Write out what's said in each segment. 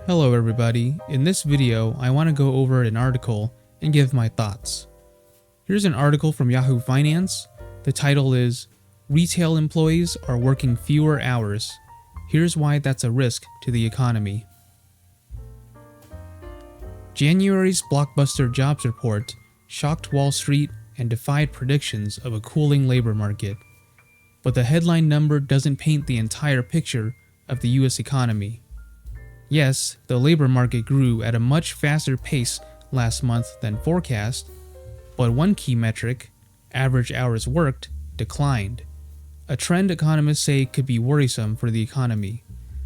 Hello everybody, in this video I want to go over an article and give my thoughts. Here's an article from Yahoo Finance. The title is, "Retail Employees Are Working Fewer Hours. Here's Why That's a Risk to the Economy." January's blockbuster jobs report shocked Wall Street and defied predictions of a cooling labor market. But the headline number doesn't paint the entire picture of the US economy. Yes, the labor market grew at a much faster pace last month than forecast, but one key metric, average hours worked, declined. A trend economists say could be worrisome for the economy,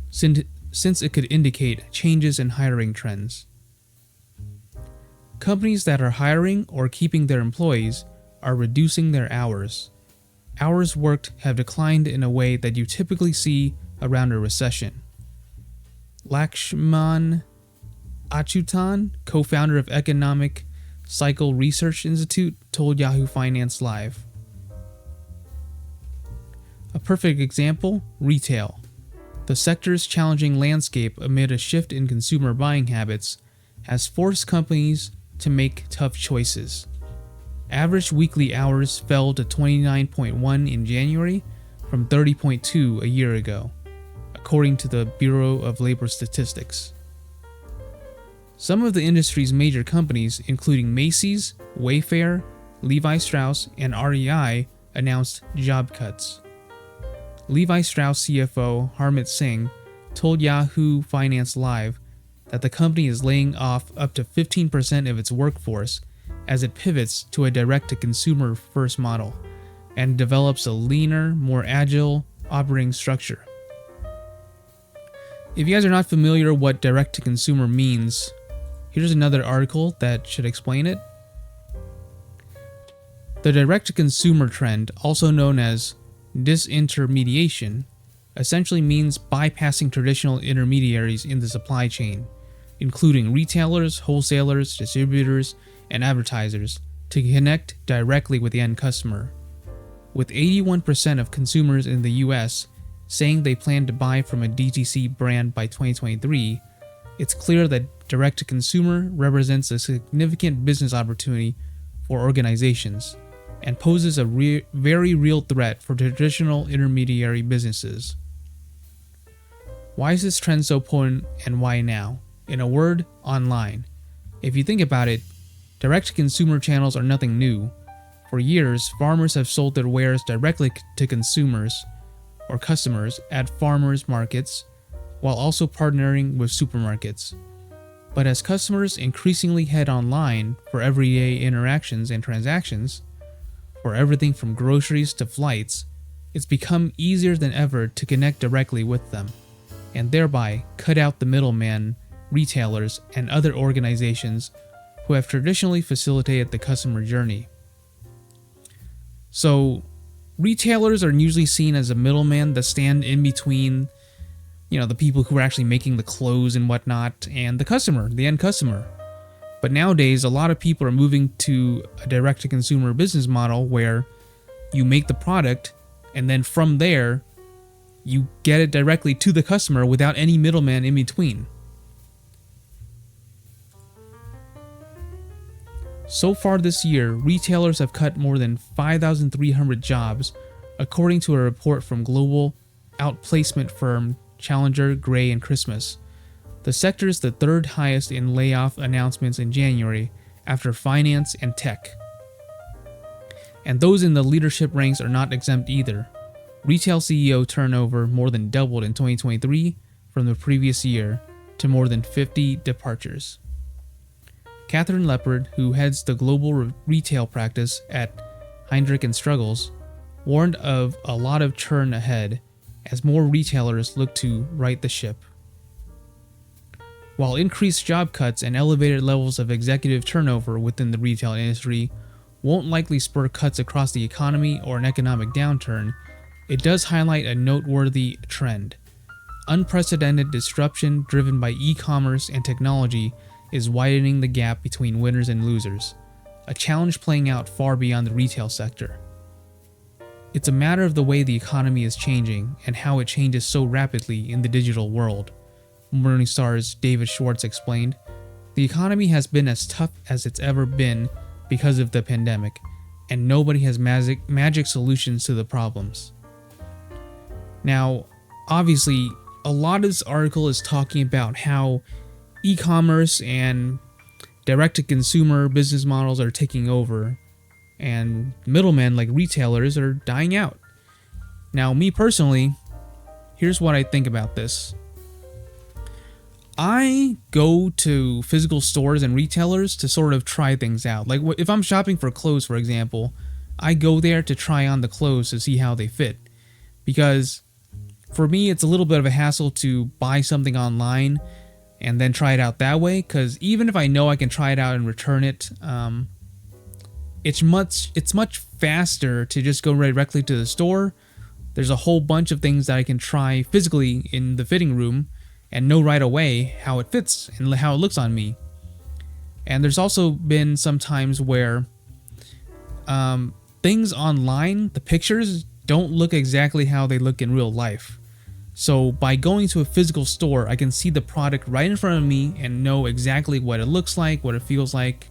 since it could indicate changes in hiring trends. Companies that are hiring or keeping their employees are reducing their hours. Hours worked have declined in a way that you typically see around a recession. Lakshman Achutan, co-founder of Economic Cycle Research Institute, told Yahoo Finance Live. A perfect example, retail. The sector's challenging landscape amid a shift in consumer buying habits has forced companies to make tough choices. Average weekly hours fell to 29.1 in January from 30.2 a year ago, according to the Bureau of Labor Statistics. Some of the industry's major companies, including Macy's, Wayfair, Levi Strauss, and REI, announced job cuts. Levi Strauss CFO Harmit Singh told Yahoo Finance Live that the company is laying off up to 15% of its workforce as it pivots to a direct-to-consumer first model and develops a leaner, more agile operating structure. If you guys are not familiar what direct-to-consumer means, here's another article that should explain it. The direct-to-consumer trend, also known as disintermediation, essentially means bypassing traditional intermediaries in the supply chain, including retailers, wholesalers, distributors, and advertisers, to connect directly with the end customer. With 81% of consumers in the US saying they plan to buy from a DTC brand by 2023, it's clear that direct-to-consumer represents a significant business opportunity for organizations and poses a very real threat for traditional intermediary businesses. Why is this trend so potent and why now? In a word, online. If you think about it, direct-to-consumer channels are nothing new. For years, farmers have sold their wares directly to consumers or customers at farmers markets, while also partnering with supermarkets. But as customers increasingly head online for everyday interactions and transactions, for everything from groceries to flights, it's become easier than ever to connect directly with them, and thereby cut out the middleman, retailers, and other organizations who have traditionally facilitated the customer journey. So, retailers are usually seen as a middleman that stand in between, the people who are actually making the clothes and whatnot, and the customer, the end customer. But nowadays, a lot of people are moving to a direct-to-consumer business model where you make the product, and then from there, you get it directly to the customer without any middleman in between. So far this year, retailers have cut more than 5,300 jobs, according to a report from global outplacement firm Challenger, Gray & Christmas. The sector is the third highest in layoff announcements in January, after finance and tech. And those in the leadership ranks are not exempt either. Retail CEO turnover more than doubled in 2023 from the previous year, to more than 50 departures. Catherine Leopard, who heads the global retail practice at Heinrich & Struggles, warned of a lot of churn ahead as more retailers look to right the ship. While increased job cuts and elevated levels of executive turnover within the retail industry won't likely spur cuts across the economy or an economic downturn, it does highlight a noteworthy trend. Unprecedented disruption driven by e-commerce and technology is widening the gap between winners and losers, a challenge playing out far beyond the retail sector. It's a matter of the way the economy is changing and how it changes so rapidly in the digital world. Morningstar's David Schwartz explained, the economy has been as tough as it's ever been because of the pandemic, and nobody has magic solutions to the problems. Now, obviously, a lot of this article is talking about how e-commerce and direct-to-consumer business models are taking over, and middlemen like retailers are dying out. Now, me personally, here's what I think about this. I go to physical stores and retailers to sort of try things out. Like if I'm shopping for clothes, for example, I go there to try on the clothes to see how they fit. Because for me, it's a little bit of a hassle to buy something online and then try it out that way. Because even if I know I can try it out and return it, it's much faster to just go directly to the store. There's a whole bunch of things that I can try physically in the fitting room and know right away how it fits and how it looks on me. And there's also been some times where things online, the pictures, don't look exactly how they look in real life. So by going to a physical store, I can see the product right in front of me and know exactly what it looks like, what it feels like,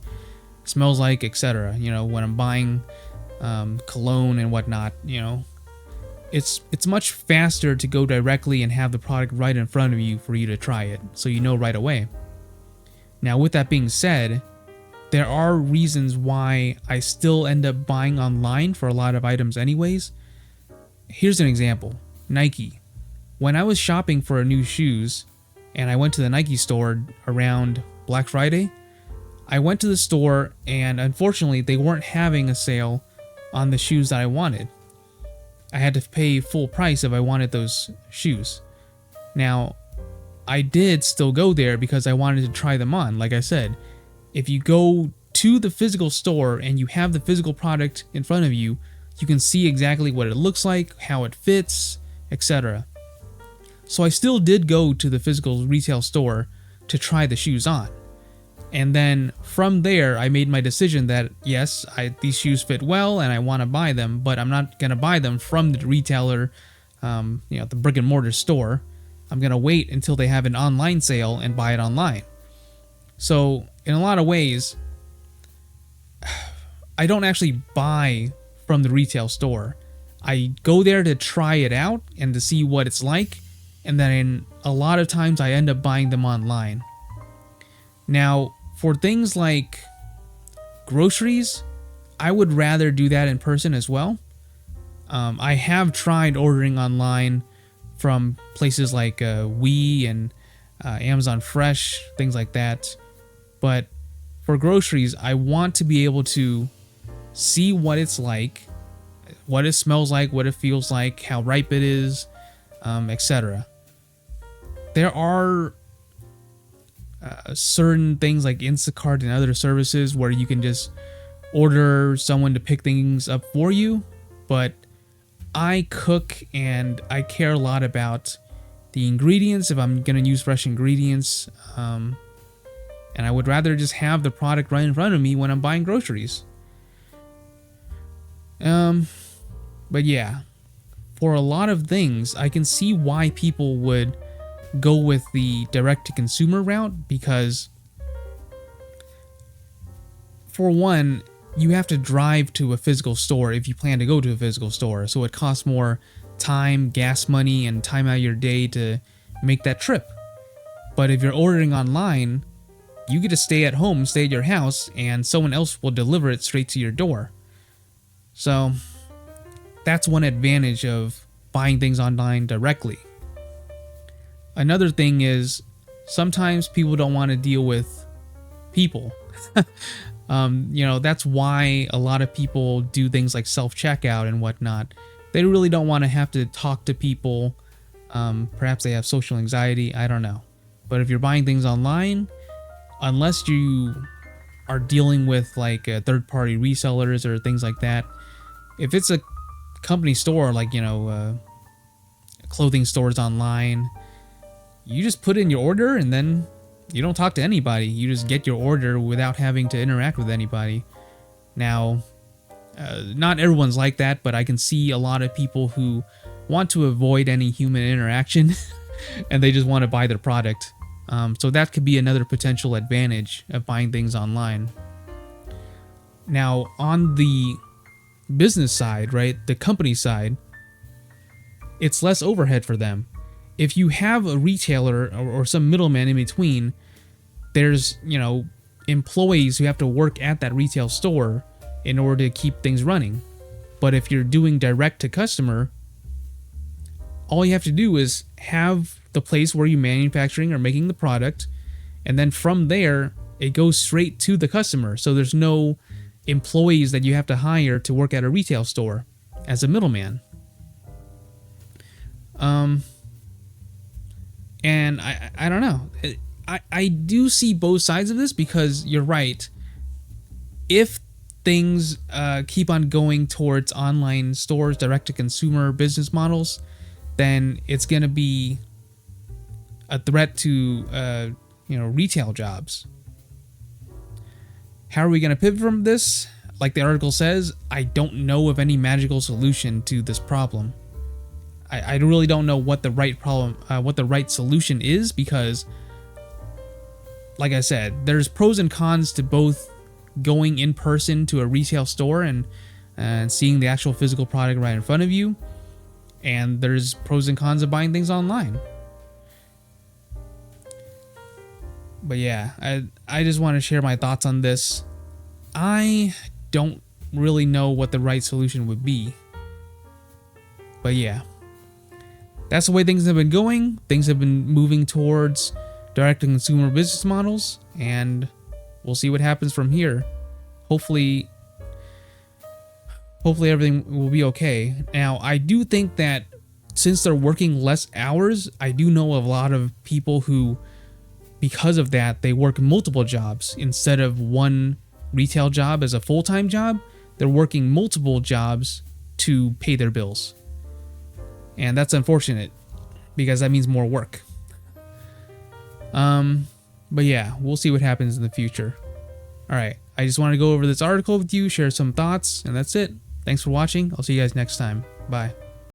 smells like, etc. You know, when I'm buying cologne and whatnot, you know, it's much faster to go directly and have the product right in front of you for you to try it, so you know right away. Now, with that being said, there are reasons why I still end up buying online for a lot of items anyways. Here's an example. Nike. When I was shopping for new shoes, and I went to the Nike store around Black Friday, I went to the store and unfortunately they weren't having a sale on the shoes that I wanted. I had to pay full price if I wanted those shoes. Now, I did still go there because I wanted to try them on. Like I said, if you go to the physical store and you have the physical product in front of you, you can see exactly what it looks like, how it fits, etc. So I still did go to the physical retail store to try the shoes on. And then from there, I made my decision that yes, these shoes fit well and I want to buy them, but I'm not going to buy them from the retailer, the brick and mortar store. I'm going to wait until they have an online sale and buy it online. So in a lot of ways, I don't actually buy from the retail store. I go there to try it out and to see what it's like. And then a lot of times I end up buying them online. Now, for things like groceries, I would rather do that in person as well. I have tried ordering online from places like We and Amazon Fresh, things like that. But for groceries, I want to be able to see what it's like, what it smells like, what it feels like, how ripe it is, etc. There are certain things like Instacart and other services where you can just order someone to pick things up for you, but I cook and I care a lot about the ingredients if I'm going to use fresh ingredients, and I would rather just have the product right in front of me when I'm buying groceries. But yeah, for a lot of things, I can see why people would go with the direct-to-consumer route, because for one, you have to drive to a physical store if you plan to go to a physical store, so it costs more time, gas money, and time out of your day to make that trip. But if you're ordering online, you get to stay at home, stay at your house, and someone else will deliver it straight to your door. So that's one advantage of buying things online directly. Another thing is sometimes people don't want to deal with people. That's why a lot of people do things like self-checkout and whatnot. They really don't want to have to talk to people. Perhaps they have social anxiety. I don't know. But if you're buying things online, unless you are dealing with like third-party resellers or things like that, if it's a company store like, clothing stores online, you just put in your order and then you don't talk to anybody. You just get your order without having to interact with anybody. Now, not everyone's like that, but I can see a lot of people who want to avoid any human interaction and they just want to buy their product. So that could be another potential advantage of buying things online. Now, on the business side, right, the company side, it's less overhead for them. If you have a retailer or some middleman in between, there's, employees who have to work at that retail store in order to keep things running. But if you're doing direct to customer, all you have to do is have the place where you're manufacturing or making the product, and then from there, it goes straight to the customer. So there's no employees that you have to hire to work at a retail store as a middleman. And I don't know. I do see both sides of this, because you're right. If things keep on going towards online stores, direct-to-consumer business models, then it's going to be a threat to retail jobs. How are we going to pivot from this? Like the article says, I don't know of any magical solution to this problem. I really don't know what the right solution is, because, like I said, there's pros and cons to both going in person to a retail store and seeing the actual physical product right in front of you, and there's pros and cons of buying things online. But yeah, I just want to share my thoughts on this. I don't really know what the right solution would be. But yeah, that's the way things have been going. Things have been moving towards direct-to-consumer business models, and we'll see what happens from here. Hopefully everything will be okay. Now, I do think that since they're working less hours, I do know of a lot of people who, because of that, they work multiple jobs instead of one retail job as a full-time job. They're working multiple jobs to pay their bills. And that's unfortunate, because that means more work. But yeah, we'll see what happens in the future. Alright, I just wanted to go over this article with you, share some thoughts, and that's it. Thanks for watching. I'll see you guys next time. Bye.